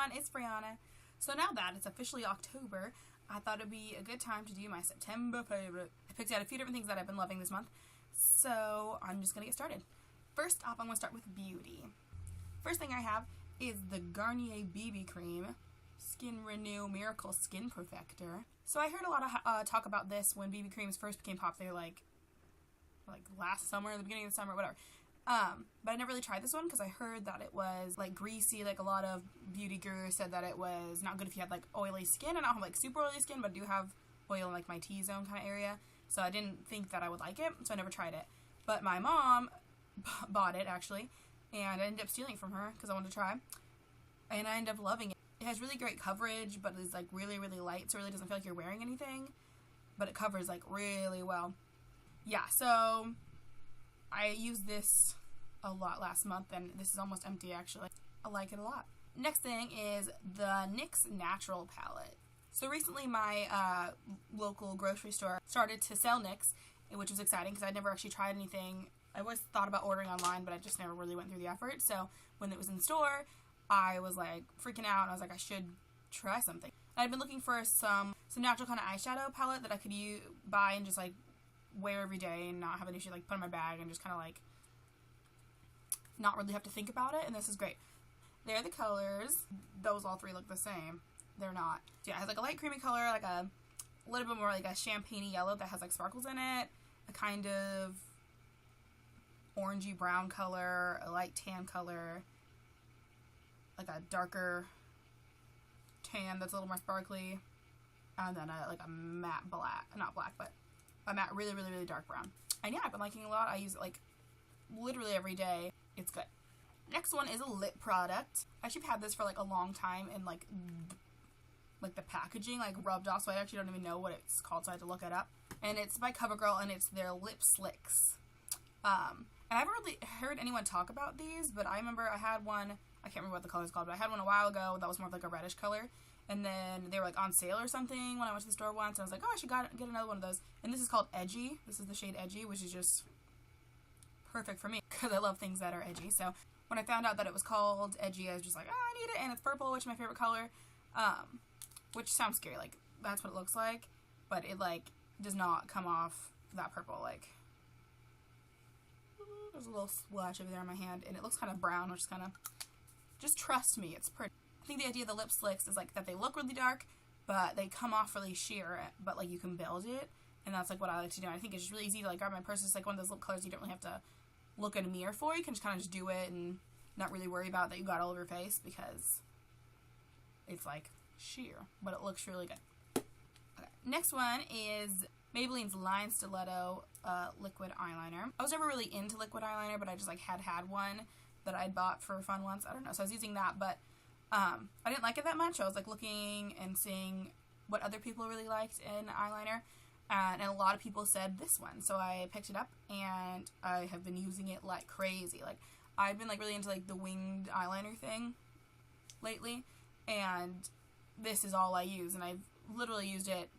everyone, it's Brianna. So now that it's officially October, I thought it'd be a good time to do my September favorite. I picked out a few different things that I've been loving this month, so I'm just gonna get started. First off, I'm gonna start with beauty. First thing I have is the Garnier BB Cream Skin Renew Miracle Skin Perfector. So I heard a lot of talk about this when BB creams first became popular, like last summer, the beginning of the summer, whatever. But I never really tried this one because I heard that it was like greasy. Like a lot of beauty gurus said that it was not good if you had like oily skin. I don't have like super oily skin, but I do have oil in like my T-zone kind of area. So I didn't think that I would like it, so I never tried it. But my mom bought it actually, and I ended up stealing it from her because I wanted to try. And I ended up loving it. It has really great coverage, but it's like really, really light, so it really doesn't feel like you're wearing anything. But it covers like really well. Yeah, so I used this a lot last month, and this is almost empty actually. I like it a lot. Next thing is the NYX Natural Palette. So recently my local grocery store started to sell NYX, which was exciting because I'd never actually tried anything. I always thought about ordering online, but I just never really went through the effort. So when it was in store, I was like freaking out, and I was like, I should try something. I'd been looking for some natural kind of eyeshadow palette that I could buy and just like wear every day and not have an issue like put in my bag and just kind of like not really have to think about it, and this is great. There are the colors. Those all three look the same. They're not. So yeah, it has like a light creamy color, like a little bit more like a champagne yellow that has like sparkles in it, a kind of orangey brown color, a light tan color, like a darker tan that's a little more sparkly, and then like a matte black, not black, but a matte really, really, really dark brown. And yeah, I've been liking it a lot. I use it like literally every day. It's good. Next one is a lip product. I actually had this for like a long time, and like the packaging like rubbed off, so I actually don't even know what it's called, so I had to look it up. And it's by CoverGirl, and it's their Lip Slicks. And I haven't really heard anyone talk about these, but I remember I had one, I can't remember what the color is called, but I had one a while ago that was more of like a reddish color, and then they were like on sale or something when I went to the store once, and I was like, oh, I should get another one of those. And this is called Edgy. This is the shade Edgy, which is just perfect for me because I love things that are edgy. So when I found out that it was called Edgy, I was just like, oh, I need it, and it's purple, which is my favorite color, which sounds scary, like that's what it looks like, but it like does not come off that purple. Like there's a little splash over there on my hand, and it looks kind of brown, which is kind of, just trust me, it's pretty. I think the idea of the lip slicks is like that they look really dark, but they come off really sheer, but like you can build it, and that's like what I like to do. I think it's just really easy to like grab my purse. It's like one of those lip colors you don't really have to look in a mirror for. You can just kind of just do it and not really worry about that you got all over your face because it's like sheer, but it looks really good. Okay, next one is Maybelline's Line Stiletto liquid eyeliner. I was never really into liquid eyeliner, but I just like had one that I'd bought for fun once. I don't know, so I was using that, but I didn't like it that much. I was like looking and seeing what other people really liked in eyeliner, and a lot of people said this one, so I picked it up, and I have been using it like crazy. Like I've been like really into like the winged eyeliner thing lately, and this is all I use, and I've literally used it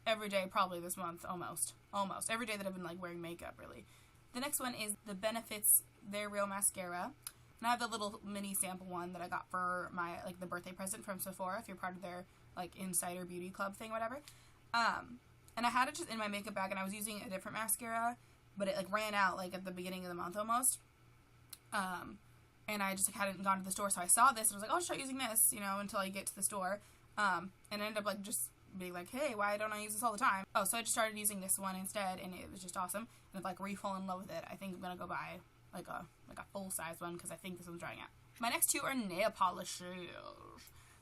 every day probably this month, almost every day that I've been like wearing makeup, really. The next one is the Benefits They're Real Mascara, and I have the little mini sample one that I got for my like the birthday present from Sephora, if you're part of their like Insider Beauty Club thing, whatever. And I had it just in my makeup bag, and I was using a different mascara, but it like ran out like at the beginning of the month almost. And I just like hadn't gone to the store, so I saw this and I was like, oh, I'll start using this, you know, until I get to the store. And I ended up like just being like, hey, why don't I use this all the time? Oh, so I just started using this one instead, and it was just awesome. And I've like re-fallen in love with it. I think I'm gonna go buy like a full size one because I think this one's drying out. My next two are nail polishes.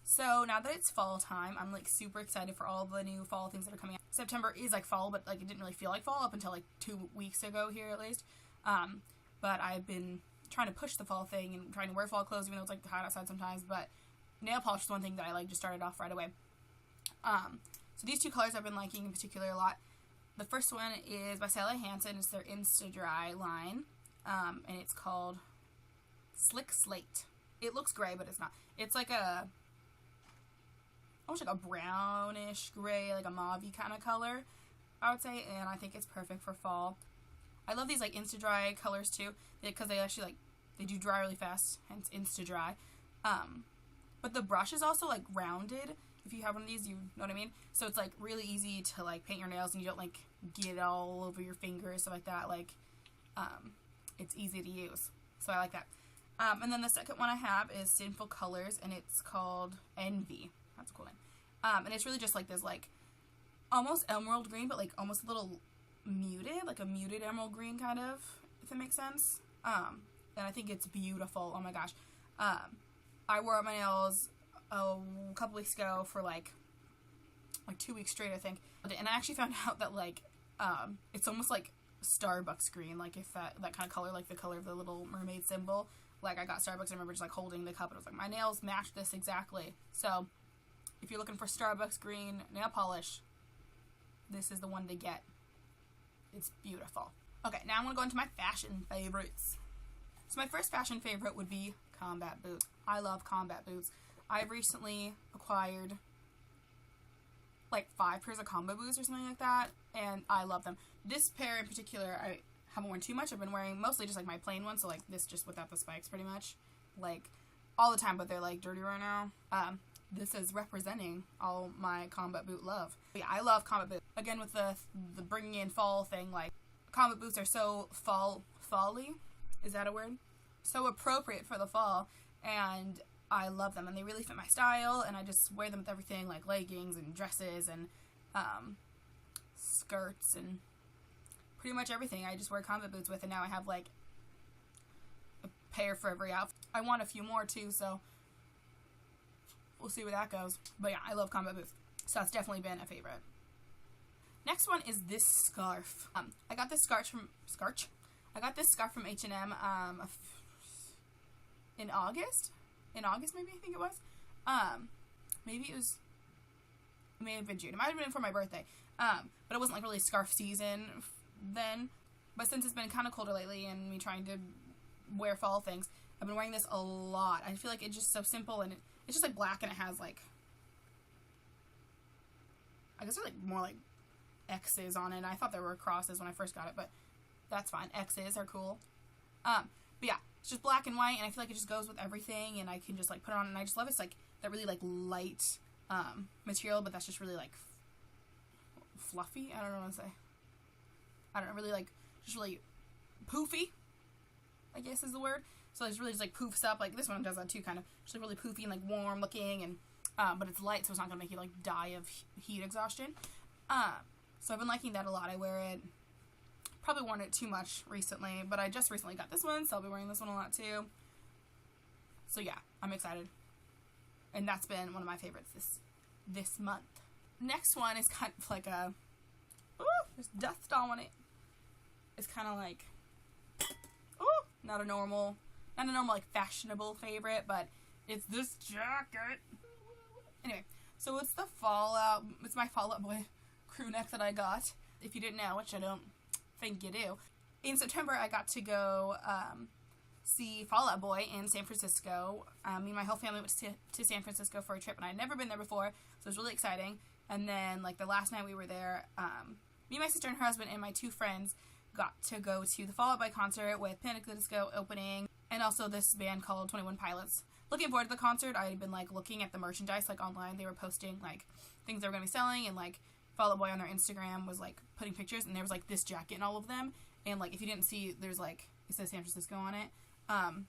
So now that it's fall time, I'm like super excited for all the new fall things that are coming out. September is like fall, but like it didn't really feel like fall up until like 2 weeks ago here at least. But I've been trying to push the fall thing and trying to wear fall clothes even though it's like hot outside sometimes, but nail polish is one thing that I like just started off right away. So these two colors I've been liking in particular a lot. The first one is by Sally Hansen. It's their Insta Dry line, and it's called Slick Slate. It looks gray, but it's not. It's like almost like a brownish gray, like a mauve-y kind of color, I would say, and I think it's perfect for fall. I love these like Insta Dry colors too, because they actually like, they do dry really fast, hence Insta Dry. but the brush is also like rounded. If you have one of these, you know what I mean? So it's like really easy to like paint your nails and you don't like get all over your fingers, stuff like that. Like, it's easy to use. So I like that. And then the second one I have is Sinful Colors, and it's called Envy. That's a cool name. And it's really just like this like almost emerald green, but like almost a little muted, like a muted emerald green kind of, if it makes sense. And I think it's beautiful. Oh my gosh. I wore up my nails a couple weeks ago for like 2 weeks straight, I think. And I actually found out that like, it's almost like Starbucks green, like if that kind of color, like the color of the little mermaid symbol. Like I got Starbucks, I remember just like holding the cup and I was like, my nails match this exactly. So if you're looking for Starbucks green nail polish, this is the one to get. It's beautiful. Okay, now I'm going to go into my fashion favorites. So my first fashion favorite would be combat boots. I love combat boots. I've recently acquired like 5 pairs of combat boots or something like that, and I love them. This pair in particular, I haven't worn too much. I've been wearing mostly just like my plain ones, so like this just without the spikes pretty much. Like all the time, but they're like dirty right now. This is representing all my combat boot love. But yeah, I love combat boots. Again, with the bringing in fall thing, like combat boots are so fall-y. Is that a word? So appropriate for the fall, and I love them, and they really fit my style, and I just wear them with everything, like leggings and dresses and skirts and pretty much everything. I just wear combat boots with, and now I have like a pair for every outfit. I want a few more too, so we'll see where that goes. But yeah, I love combat boots, so that's definitely been a favorite. Next one is this scarf. I got this scarf from H&M in August. In August, maybe, I think it was. Maybe it may have been June. It might have been for my birthday. But it wasn't like really scarf season then. But since it's been kind of colder lately and me trying to wear fall things, I've been wearing this a lot. I feel like it's just so simple, and it's just like black, and it has like, I guess they're like more like X's on it. I thought there were crosses when I first got it, but that's fine. X's are cool. But yeah, it's just black and white, and I feel like it just goes with everything, and I can just like put it on, and I just love it. It's like that really like light material, but that's just really like fluffy. I don't know what to say. I don't know, really like just really poofy, I guess is the word. So it's really just like poofs up. Like this one does that too, kind of. Just like really poofy and like warm looking, and but it's light, so it's not gonna make you like die of heat exhaustion. So I've been liking that a lot. I wear it. Probably worn it too much recently, but I just recently got this one, so I'll be wearing this one a lot too. So yeah, I'm excited. And that's been one of my favorites this month. Next one is kind of like a, ooh, there's dust on it. It's kind of like, ooh, not a normal like fashionable favorite, but it's this jacket. Anyway, so it's it's my Fall Out Boy crew neck that I got. If you didn't know, which I don't think you do. In September, I got to go see Fall Out Boy in San Francisco. Me and my whole family went to San Francisco for a trip, and I'd never been there before, so it was really exciting. And then, like, the last night we were there, me, my sister, and her husband, and my 2 friends got to go to the Fall Out Boy concert with Panic! At the Disco opening, and also this band called 21 Pilots. Looking forward to the concert. I had been, like, looking at the merchandise, like, online. They were posting, like, things they were going to be selling, and, like, Fall Out Boy on their Instagram was, like, putting pictures, and there was, like, this jacket in all of them. And, like, if you didn't see, there's, like, it says San Francisco on it. And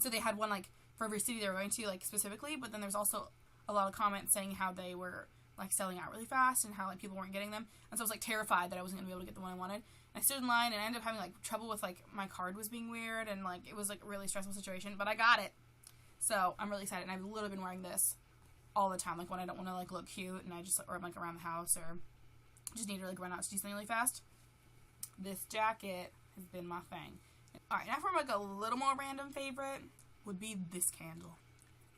so they had one, like, for every city they were going to, like, specifically, but then there's also a lot of comments saying how they were, like, selling out really fast and how, like, people weren't getting them. And so I was, like, terrified that I wasn't going to be able to get the one I wanted. I stood in line, and I ended up having, like, trouble with, like, my card was being weird, and, like, it was, like, a really stressful situation, but I got it. So I'm really excited, and I've literally been wearing this all the time, like, when I don't want to, like, look cute, and I just, or, like, around the house, or just need to, like, run out to do something really fast. This jacket has been my thing. Alright, now for, like, a little more random favorite would be this candle.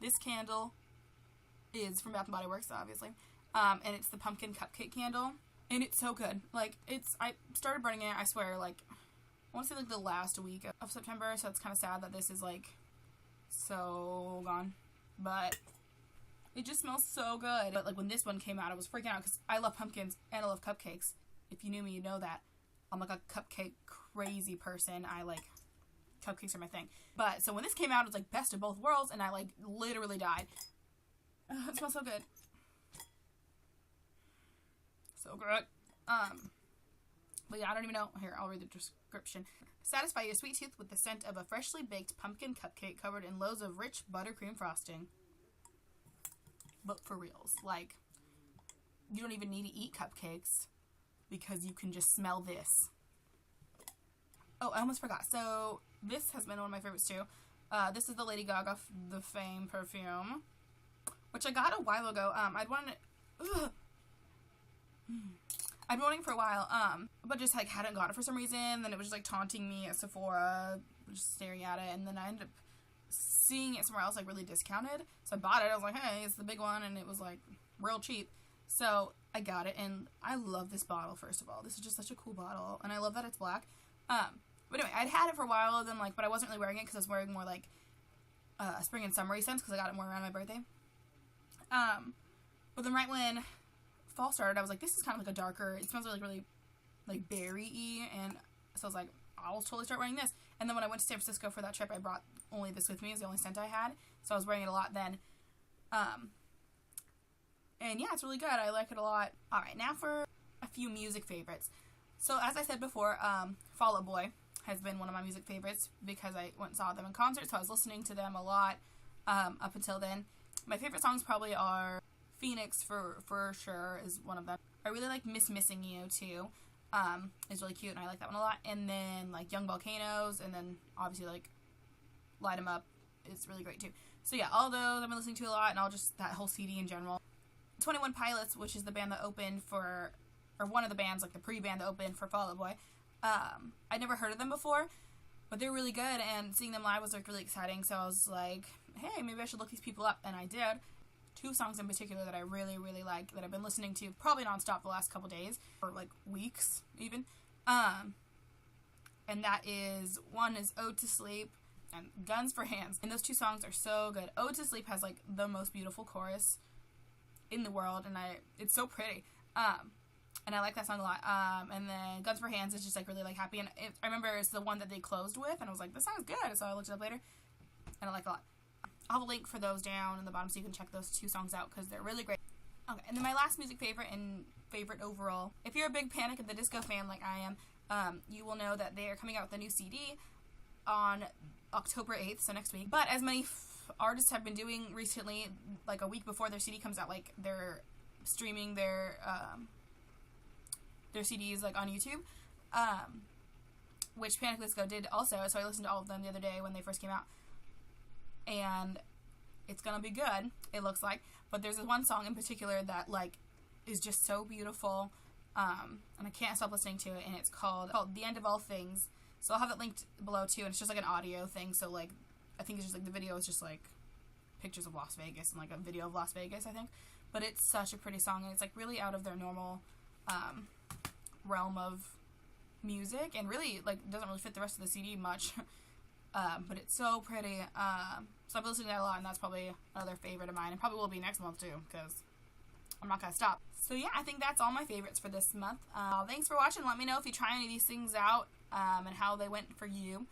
This candle is from Bath & Body Works, obviously, and it's the pumpkin cupcake candle, and it's so good. Like, I started burning it, I swear, like, I want to say, like, the last week of September, so it's kind of sad that this is, like, so gone, but it just smells so good. But, like, when this one came out, I was freaking out, because I love pumpkins, and I love cupcakes. If you knew me, you know that. I'm, like, a cupcake crazy person. I like cupcakes are my thing. But, so when this came out, it was like best of both worlds, and I like literally died. It smells so good. So good. But yeah, I don't even know. Here, I'll read the description. Satisfy your sweet tooth with the scent of a freshly baked pumpkin cupcake covered in loads of rich buttercream frosting. But for reals, like, you don't even need to eat cupcakes because you can just smell this. Oh, I almost forgot. So, this has been one of my favorites too. This is the Lady Gaga The Fame perfume, which I got a while ago. I'd wanted it. I've been wanting it for a while, but just, like, hadn't got it for some reason. Then it was just, like, taunting me at Sephora, just staring at it, and then I ended up seeing it somewhere else, like, really discounted. So I bought it. I was like, hey, it's the big one, and it was, like, real cheap. So I got it, and I love this bottle, first of all. This is just such a cool bottle, and I love that it's black. But anyway, I'd had it for a while, then, like, but I wasn't really wearing it because I was wearing more, like, spring and summery scents because I got it more around my birthday. But then right when fall started, I was like, this is kind of like a darker, it smells like really, like, berry-y, and so I was like, I'll totally start wearing this. And then when I went to San Francisco for that trip, I brought only this with me. It was the only scent I had, so I was wearing it a lot then. And yeah, it's really good. I like it a lot. Alright, now for a few music favorites. So, as I said before, Fall Out Boy has been one of my music favorites because I went and saw them in concert, so I was listening to them a lot up until then. My favorite songs probably are Phoenix for sure is one of them. I really like Missing You too. It's really cute and I like that one a lot. And then like Young Volcanoes, and then obviously like Light 'Em Up is really great too. So yeah, all those I've been listening to a lot, and all just that whole CD in general. 21 Pilots, which is the band that opened for, or one of the bands, like the pre-band that opened for Fall Out Boy. I'd never heard of them before, but they're really good, and seeing them live was like really exciting, so I was like, hey, maybe I should look these people up, and I did. 2 songs in particular that I really, really like, that I've been listening to probably nonstop the last couple days, or like weeks even, and that is, one is Ode to Sleep, and Guns for Hands, and those 2 songs are so good. Ode to Sleep has like the most beautiful chorus in the world, and it's so pretty, and I like that song a lot, and then Guns for Hands is just like really like happy, and I remember it's the one that they closed with, and I was like, this sounds good, so I looked it up later, and I like it a lot. I'll have a link for those down in the bottom so you can check those 2 songs out because they're really great. Okay, and then my last music favorite and favorite overall, if you're a big Panic at the Disco fan like I am, you will know that they are coming out with a new CD on October 8th, so next week. But as many artists have been doing recently, like a week before their CD comes out, like they're streaming their CDs like on YouTube, which Panic at the Disco did also, so I listened to all of them the other day when they first came out, and it's gonna be good, it looks like. But there's this one song in particular that like is just so beautiful, and I can't stop listening to it, and it's called The End of All Things. So I'll have it linked below too, and it's just like an audio thing, so like I think it's just like the video is just like pictures of Las Vegas and like a video of Las Vegas, I think. But it's such a pretty song, and it's like really out of their normal realm of music, and really like doesn't really fit the rest of the CD much. But it's so pretty. So I've been listening to that a lot, and that's probably another favorite of mine, and probably will be next month too, because I'm not gonna stop. So yeah, I think that's all my favorites for this month. Thanks for watching. Let me know if you try any of these things out, and how they went for you.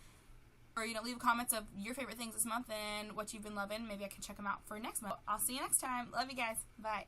Or, leave comments of your favorite things this month and what you've been loving. Maybe I can check them out for next month. I'll see you next time. Love you guys. Bye.